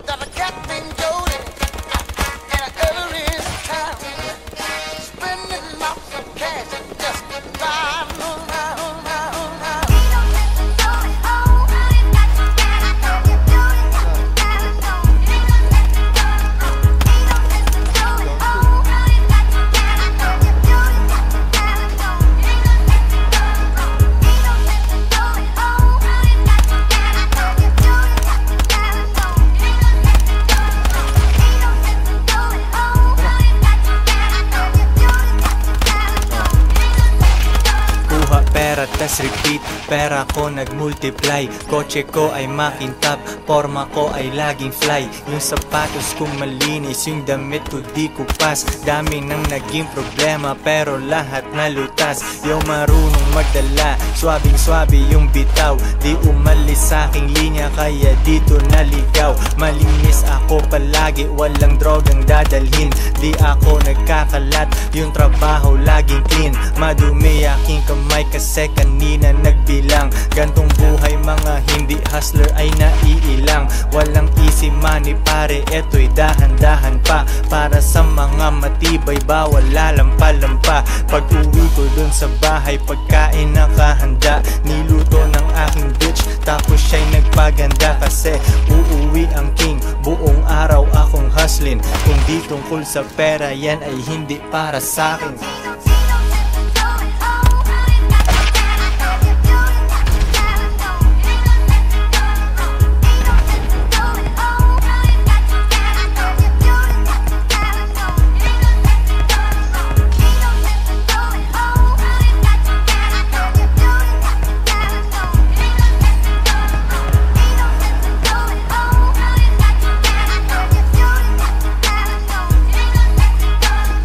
Got a Captain Jody and a every time spending lots of cash just to ride around. Pera tas repeat, pera ko nag-multiply. Kotse ko ay makintab, forma ko ay laging fly. Yung sapatos ko malinis, yung damit ko di kupas. Dami nang naging problema pero lahat nalutas. Yung marunong magdala, swabing-swabe yung bitaw. Di umalis sa aking linya kaya dito naligaw. Malinis ako palagi, walang drogang dadalhin. Di ako nagkakalat, yung trabaho laging clean. Madumi aking kamay kasi kanina nagbilang. Gantong buhay mga hindi hustler ay naiilang. Walang easy money pare, eto'y dahan-dahan pa. Para sa mga matibay bawal lalampa-lampa. Pag uwi ko dun sa bahay pagkain nakahanda. Niluto ng aking bitch tapos siya'y nagpaganda. Kasi uuwi ang king, buong araw akong hustling. Kung di tungkol sa pera yan ay hindi para sa'kin.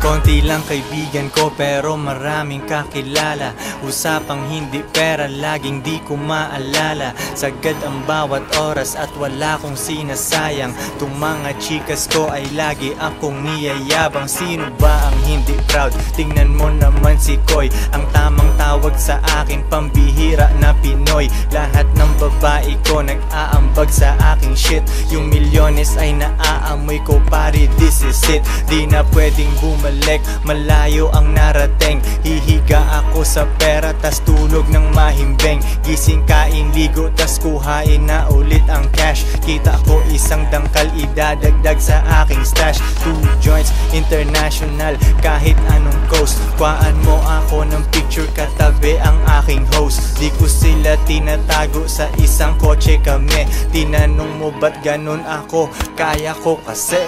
Konti lang kaibigan ko pero maraming kakilala. Usapang hindi pera laging di ko maalala. Sagad ang bawat oras at wala kong sinasayang. Tung mga chikas ko ay lagi akong niyayabang. Sino ba ang hindi proud? Tingnan mo naman si Koy. Ang tamang tawag sa akin pambihira na Pinoy. Lahat ng babae ko nag-aambag sa aking shit. Yung milyones ay naaamoy ko pare, this is it. Di na pwedeng bumalik, malayo ang narating. Hihiga ako sa pera tas tulog ng mahimbing. Gising kain ligo tas kuhain na ulit ang cash. Kita ko isang dangkal idadagdag sa aking stash. 2 joints international kahit anong coast. Kuhaan mo ako ng picture katabi ang aking host. Di ko sila tinatago sa isang kotse kami. Tinanong mo ba't ganun ako? Kaya ko kasi